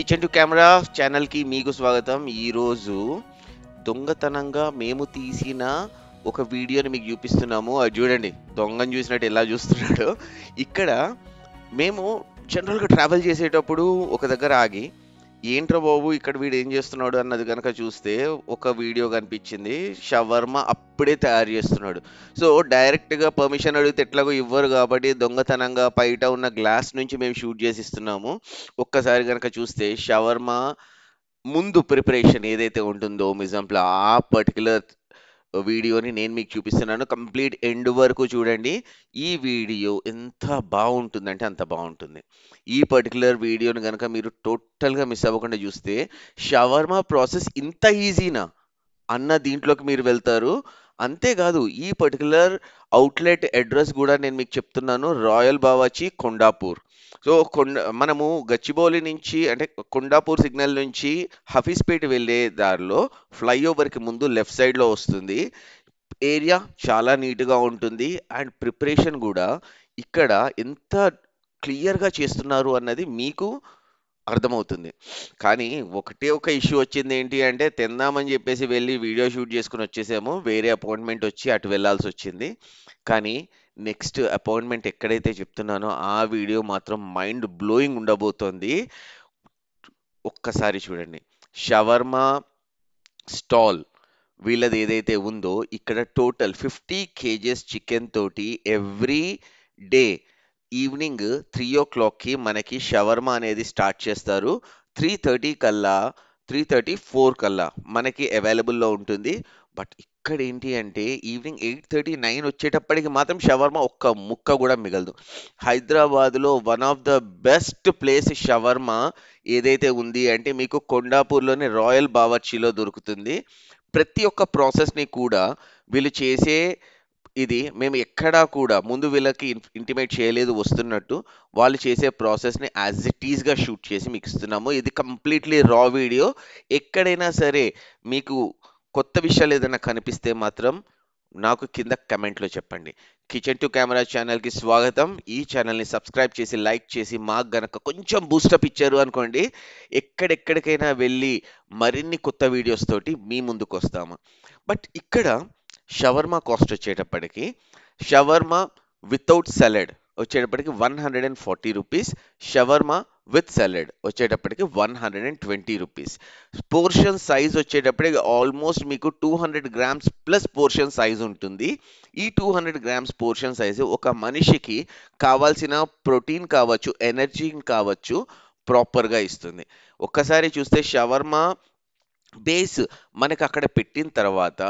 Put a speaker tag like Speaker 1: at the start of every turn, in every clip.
Speaker 1: Kitchen to camera ఛానల్కి మీకు స్వాగతం. ఈరోజు దొంగతనంగా మేము తీసిన ఒక వీడియోని మీకు చూపిస్తున్నాము. అది చూడండి, దొంగను చూసినట్టు ఎలా చూస్తున్నాడు. ఇక్కడ మేము జనరల్గా ట్రావెల్ చేసేటప్పుడు ఒక దగ్గర ఆగి, ఏంట్రా బాబు ఇక్కడ వీడు ఏం చేస్తున్నాడు అన్నది కనుక చూస్తే ఒక వీడియో కనిపించింది. షవర్మ అప్పుడే తయారు చేస్తున్నాడు. సో డైరెక్ట్గా పర్మిషన్ అడిగితే ఎట్లాగో ఇవ్వరు కాబట్టి దొంగతనంగా బయట ఉన్న గ్లాస్ నుంచి మేము షూట్ చేసి ఇస్తున్నాము. ఒక్కసారి కనుక చూస్తే షవర్మ ముందు ప్రిపరేషన్ ఏదైతే ఉంటుందో మిజంప్లా, ఆ పర్టికులర్ వీడియోని నేను మీకు చూపిస్తున్నాను. కంప్లీట్ ఎండ్ వరకు చూడండి. ఈ వీడియో ఎంత బాగుంటుందంటే అంత బాగుంటుంది. ఈ పర్టికులర్ వీడియోని కనుక మీరు టోటల్గా మిస్ అవ్వకుండా చూస్తే షవర్మా ప్రాసెస్ ఇంత ఈజీనా అన్న దీంట్లోకి మీరు వెళ్తారు. అంతేకాదు ఈ పర్టికులర్ అవుట్లెట్ అడ్రస్ కూడా నేను మీకు చెప్తున్నాను, రాయల్ బావాచి కొండాపూర్. సో మనము గచ్చిబౌలి నుంచి అంటే కొండాపూర్ సిగ్నల్ నుంచి హఫీస్పేట వెళ్ళే దారిలో ఫ్లైఓవర్కి ముందు లెఫ్ట్ సైడ్లో వస్తుంది. ఏరియా చాలా నీట్గా ఉంటుంది అండ్ ప్రిపరేషన్ కూడా ఇక్కడ ఎంత క్లియర్గా చేస్తున్నారు అన్నది మీకు అర్థమవుతుంది. కానీ ఒకటే ఒక ఇష్యూ వచ్చింది. ఏంటి అంటే తిందామని చెప్పేసి వెళ్ళి వీడియో షూట్ చేసుకుని వచ్చేసాము. వేరే అపాయింట్మెంట్ వచ్చి అటు వెళ్ళాల్సి వచ్చింది. కానీ నెక్స్ట్ అపాయింట్మెంట్ ఎక్కడైతే చెప్తున్నానో ఆ వీడియో మాత్రం మైండ్ బ్లోయింగ్ ఉండబోతోంది. ఒక్కసారి చూడండి. షవర్మా స్టాల్ వీళ్ళది ఏదైతే ఉందో ఇక్కడ టోటల్ 50 kgs చికెన్ తోటి ఎవ్రీ డే ఈవినింగ్ 3 o'clockకి మనకి షవర్మా అనేది స్టార్ట్ చేస్తారు. 3:30 కల్లా 3:34 కల్లా మనకి అవైలబుల్లో ఉంటుంది. బట్ ఇక్కడ ఏంటి అంటే ఈవినింగ్ 8:30 9 వచ్చేటప్పటికి మాత్రం షవర్మా ఒక్క ముక్క కూడా మిగలదు. హైదరాబాద్లో one of the best place shawarma ఏదైతే ఉంది అంటే మీకు కొండాపూర్లోని రాయల్ బావర్చీలో దొరుకుతుంది. ప్రతి ఒక్క ప్రాసెస్ని కూడా వీళ్ళు చేసే ఇది మేము ఎక్కడా కూడా ముందు వీళ్ళకి ఇంటిమేట్ చేయలేదు వస్తున్నట్టు. వాళ్ళు చేసే ప్రాసెస్ని యాజ్ ఇట్ ఈస్గా షూట్ చేసి మీకు ఇస్తున్నాము. ఇది కంప్లీట్లీ రా వీడియో. ఎక్కడైనా సరే మీకు కొత్త విషయాలు ఏదైనా కనిపిస్తే మాత్రం నాకు కింద కమెంట్లో చెప్పండి. కిచెన్ టు కెమెరా ఛానల్కి స్వాగతం. ఈ ఛానల్ని సబ్స్క్రైబ్ చేసి లైక్ చేసి మాకు గనక కొంచెం బూస్టప్ ఇచ్చారు అనుకోండి, ఎక్కడెక్కడికైనా వెళ్ళి మరిన్ని కొత్త వీడియోస్ తోటి మీ ముందుకు వస్తాము. బట్ ఇక్కడ షవర్మా కాస్ట్ వచ్చేటప్పటికి షవర్మా వితౌట్ సలాడ్ వచ్చేటప్పటికి 140 రూపీస్, షవర్మా విత్ సలాడ్ వచ్చేటప్పటికి 120 రూపీస్. పోర్షన్ సైజ్ వచ్చేటప్పటికి ఆల్మోస్ట్ మీకు 200 గ్రామ్స్ ప్లస్ పోర్షన్ సైజ్ ఉంటుంది. ఈ 200 గ్రామ్స్ పోర్షన్ సైజు ఒక మనిషికి కావాల్సిన ప్రోటీన్ కావచ్చు, ఎనర్జీ కావచ్చు ప్రాపర్గా ఇస్తుంది. ఒక్కసారి చూస్తే షవర్మా బేస్ మనకి అక్కడ పెట్టిన తర్వాత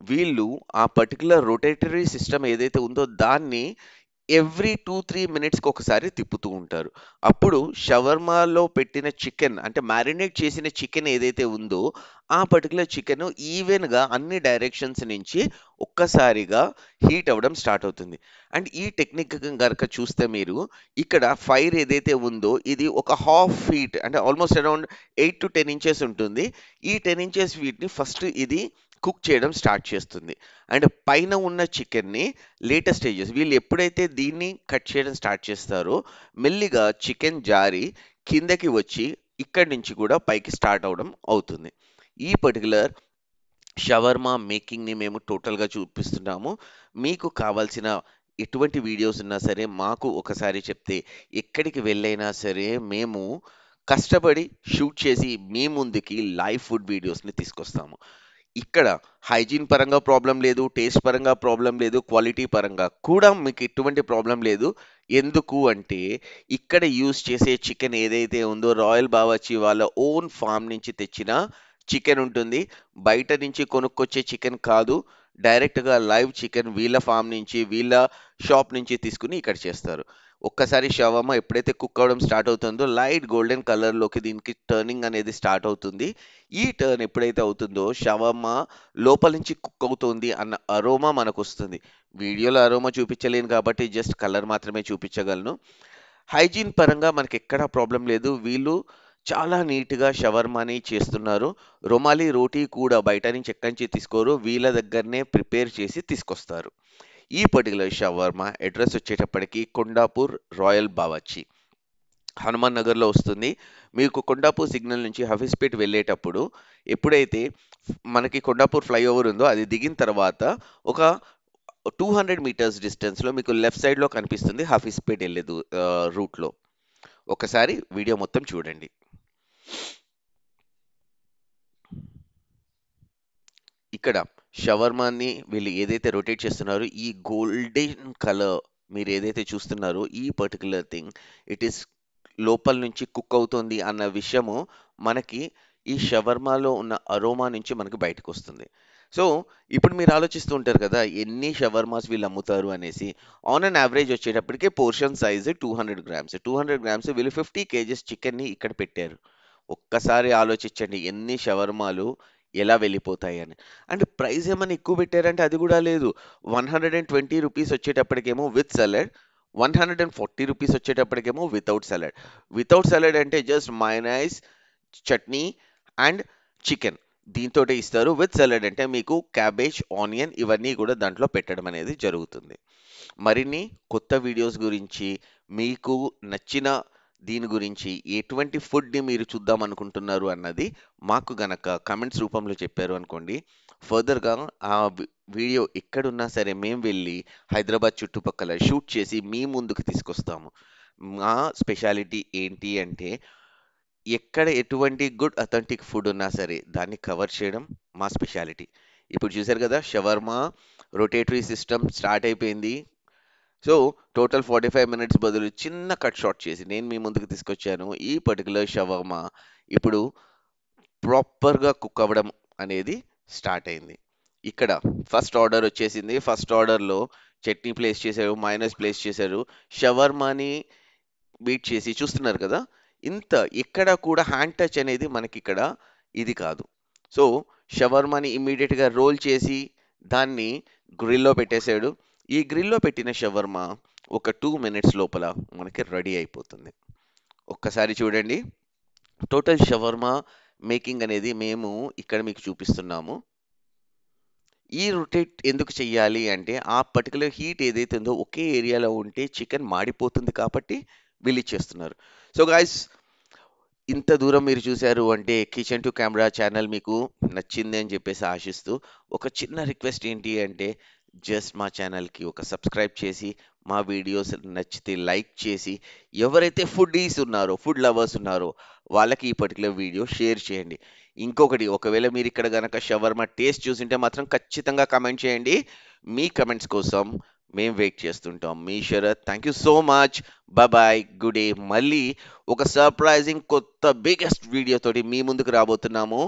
Speaker 1: వీళ్ళు ఆ పర్టికులర్ రొటేటరీ సిస్టమ్ ఏదైతే ఉందో దాన్ని ఎవ్రీ 2-3 మినిట్స్కి ఒకసారి తిప్పుతూ ఉంటారు. అప్పుడు షవర్మాలో పెట్టిన చికెన్ అంటే మ్యారినేట్ చేసిన చికెన్ ఏదైతే ఉందో ఆ పర్టికులర్ చికెన్ ఈవెన్గా అన్ని డైరెక్షన్స్ నుంచి ఒక్కసారిగా హీట్ అవ్వడం స్టార్ట్ అవుతుంది. అండ్ ఈ టెక్నిక్ కనుక చూస్తే మీరు ఇక్కడ ఫైర్ ఏదైతే ఉందో ఇది ఒక హాఫ్ ఫీట్ అంటే ఆల్మోస్ట్ అరౌండ్ 8 to 10 ఇంచెస్ ఉంటుంది. ఈ 10 ఇంచెస్ వీటిని ఫస్ట్ ఇది కుక్ చేయడం స్టార్ట్ చేస్తుంది. అండ్ పైన ఉన్న చికెన్ని లేటెస్ట్ స్టేజెస్ వీళ్ళు ఎప్పుడైతే దీన్ని కట్ చేయడం స్టార్ట్ చేస్తారో మెల్లిగా చికెన్ జారి కిందకి వచ్చి ఇక్కడి నుంచి కూడా పైకి స్టార్ట్ అవడం అవుతుంది. ఈ పర్టికులర్ షవర్మా మేకింగ్ని మేము టోటల్గా చూపిస్తున్నాము. మీకు కావాల్సిన ఎటువంటి వీడియోస్ ఉన్నా సరే మాకు ఒకసారి చెప్తే ఎక్కడికి వెళ్ళైనా సరే మేము కష్టపడి షూట్ చేసి మీ ముందుకి లైవ్ ఫుడ్ వీడియోస్ని తీసుకొస్తాము. ఇక్కడ హైజీన్ పరంగా ప్రాబ్లం లేదు, టేస్ట్ పరంగా ప్రాబ్లం లేదు, క్వాలిటీ పరంగా కూడా మీకు ఎటువంటి ప్రాబ్లం లేదు. ఎందుకు అంటే ఇక్కడ యూస్ చేసే చికెన్ ఏదైతే ఉందో రాయల్ బావర్చి వాళ్ళ ఓన్ ఫామ్ నుంచి తెచ్చిన చికెన్ ఉంటుంది. బయట నుంచి కొనుక్కొచ్చే చికెన్ కాదు, డైరెక్ట్గా లైవ్ చికెన్ వీళ్ళ ఫామ్ నుంచి వీళ్ళ షాప్ నుంచి తీసుకుని ఇక్కడ చేస్తారు. ఒక్కసారి షవర్మా ఎప్పుడైతే కుక్ అవ్వడం స్టార్ట్ అవుతుందో లైట్ గోల్డెన్ కలర్లోకి దీనికి టర్నింగ్ అనేది స్టార్ట్ అవుతుంది. ఈ టర్న్ ఎప్పుడైతే అవుతుందో షవర్మా లోపల నుంచి కుక్ అవుతుంది అన్న అరోమా మనకు వస్తుంది. వీడియోలో అరోమా చూపించలేను కాబట్టి జస్ట్ కలర్ మాత్రమే చూపించగలను. హైజీన్ పరంగా మనకి ఎక్కడా ప్రాబ్లం లేదు. వీళ్ళు చాలా నీట్గా షవర్మాని చేస్తున్నారు. రొమాలి రోటీ కూడా బయట నుంచి ఎక్కడి నుంచి తీసుకోరు, వీళ్ళ దగ్గరనే ప్రిపేర్ చేసి తీసుకొస్తారు. ఈ పర్టికులర్ షవర్మా అడ్రస్ వచ్చేటప్పటికి కొండాపూర్ రాయల్ బావర్చి. హనుమాన్ నగర్లో వస్తుంది. మీకు కొండాపూర్ సిగ్నల్ నుంచి హఫీజ్పేట్ వెళ్ళేటప్పుడు ఎప్పుడైతే మనకి కొండాపూర్ ఫ్లైఓవర్ ఉందో అది దిగిన తర్వాత ఒక 200 మీటర్స్ డిస్టెన్స్లో మీకు లెఫ్ట్ సైడ్లో కనిపిస్తుంది హఫీజ్పేట్ వెళ్ళే రూట్లో. ఒకసారి వీడియో మొత్తం చూడండి. ఇక్కడ షవర్మాని వీళ్ళు ఏదైతే రొటేట్ చేస్తున్నారో ఈ గోల్డెన్ కలర్ మీరు ఏదైతే చూస్తున్నారో ఈ పర్టికులర్ థింగ్ ఇట్ ఈస్ లోపల నుంచి కుక్ అవుతుంది అన్న విషయము మనకి ఈ షవర్మాలో ఉన్న అరోమా నుంచి మనకు బయటకు వస్తుంది. సో ఇప్పుడు మీరు ఆలోచిస్తూ ఉంటారు కదా ఎన్ని షవర్మాస్ వీళ్ళు అమ్ముతారు అనేసి. ఆన్ అన్ యావరేజ్ వచ్చేటప్పటికే పోర్షన్ సైజ్ 200 గ్రామ్స్. 200 గ్రామ్స్ వీళ్ళు 50 kgs చికెన్ని ఇక్కడ పెట్టారు. ఒక్కసారి ఆలోచించండి ఎన్ని షవర్మాలు ఎలా వెళ్ళిపోతాయి అని. అండ్ ప్రైస్ ఏమైనా ఎక్కువ పెట్టారంటే అది కూడా లేదు. 120 రూపీస్ వచ్చేటప్పటికేమో విత్ సలాడ్, 140 రూపీస్ వచ్చేటప్పటికేమో వితౌట్ సలాడ్. వితౌట్ సలాడ్ అంటే just mayonnaise, chutney and chicken దీంతోటే ఇస్తారు. విత్ సలాడ్ అంటే మీకు క్యాబేజ్, ఆనియన్ ఇవన్నీ కూడా దాంట్లో పెట్టడం అనేది జరుగుతుంది. మరిన్ని కొత్త వీడియోస్ గురించి మీకు నచ్చిన దీని గురించి ఎటువంటి ఫుడ్ని మీరు చూద్దాం అనుకుంటున్నారు అన్నది మాకు గనక కమెంట్స్ రూపంలో చెప్పారు అనుకోండి, ఫర్దర్గా ఆ వీడియో ఎక్కడున్నా సరే మేము వెళ్ళి హైదరాబాద్ చుట్టుపక్కల షూట్ చేసి మీ ముందుకు తీసుకొస్తాము. మా స్పెషాలిటీ ఏంటి అంటే ఎక్కడ ఎటువంటి గుడ్ అథెంటిక్ ఫుడ్ ఉన్నా సరే దాన్ని కవర్ చేయడం మా స్పెషాలిటీ. ఇప్పుడు చూసారు కదా షవర్మా రొటేటరీ సిస్టమ్ స్టార్ట్ అయిపోయింది. సో టోటల్ 45 మినిట్స్ బదులు చిన్న కట్ షాట్ చేసి నేను మీ ముందుకు తీసుకొచ్చాను. ఈ పర్టికులర్ షవర్మా ఇప్పుడు ప్రాపర్గా కుక్ అవ్వడం అనేది స్టార్ట్ అయింది. ఇక్కడ ఫస్ట్ ఆర్డర్ వచ్చేసింది. ఫస్ట్ ఆర్డర్లో చట్నీ ప్లేస్ చేశారు, మైనస్ ప్లేస్ చేశారు, షవర్మాని బీట్ చేసి చూస్తున్నారు కదా. ఇంత ఎక్కడ కూడా హ్యాండ్ టచ్ అనేది మనకి ఇక్కడ ఇది కాదు. సో షవర్మాని ఇమ్మీడియట్గా రోల్ చేసి దాన్ని గ్రిల్లో పెట్టేశాడు. ఈ గ్రిల్లో పెట్టిన షవర్మా ఒక 2 మినిట్స్ లోపల మనకి రెడీ అయిపోతుంది. ఒక్కసారి చూడండి. టోటల్ షవర్మా మేకింగ్ అనేది మేము ఇక్కడ మీకు చూపిస్తున్నాము. ఈ రొటేట్ ఎందుకు చెయ్యాలి అంటే ఆ పర్టికులర్ హీట్ ఏదైతే ఉందో ఒకే ఏరియాలో ఉంటే చికెన్ మాడిపోతుంది కాబట్టి వీళ్ళు ఇచ్చేస్తున్నారు. సో గాయస్ ఇంత దూరం మీరు చూశారు అంటే కిచెన్ టు కెమెరా ఛానల్ మీకు నచ్చింది అని చెప్పేసి ఆశిస్తూ ఒక చిన్న రిక్వెస్ట్ ఏంటి అంటే జస్ట్ మా ఛానల్కి ఒక సబ్స్క్రైబ్ చేసి మా వీడియోస్ నచ్చితే లైక్ చేసి ఎవరైతే ఫుడీస్ ఉన్నారో ఫుడ్ లవర్స్ ఉన్నారో వాళ్ళకి ఈ పర్టికులర్ వీడియో షేర్ చేయండి. ఇంకొకటి ఒకవేళ మీరు ఇక్కడ గనక షవర్మా టేస్ట్ చూసింటే మాత్రం ఖచ్చితంగా కమెంట్ చేయండి. మీ కమెంట్స్ కోసం మేము వెయిట్ చేస్తుంటాం. మీ Sharath, thank you so much. Bye, good day. మళ్ళీ ఒక సర్ప్రైజింగ్ కొత్త బిగ్గెస్ట్ వీడియో తోటి మీ ముందుకు రాబోతున్నాము.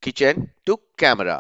Speaker 1: Kitchen to camera.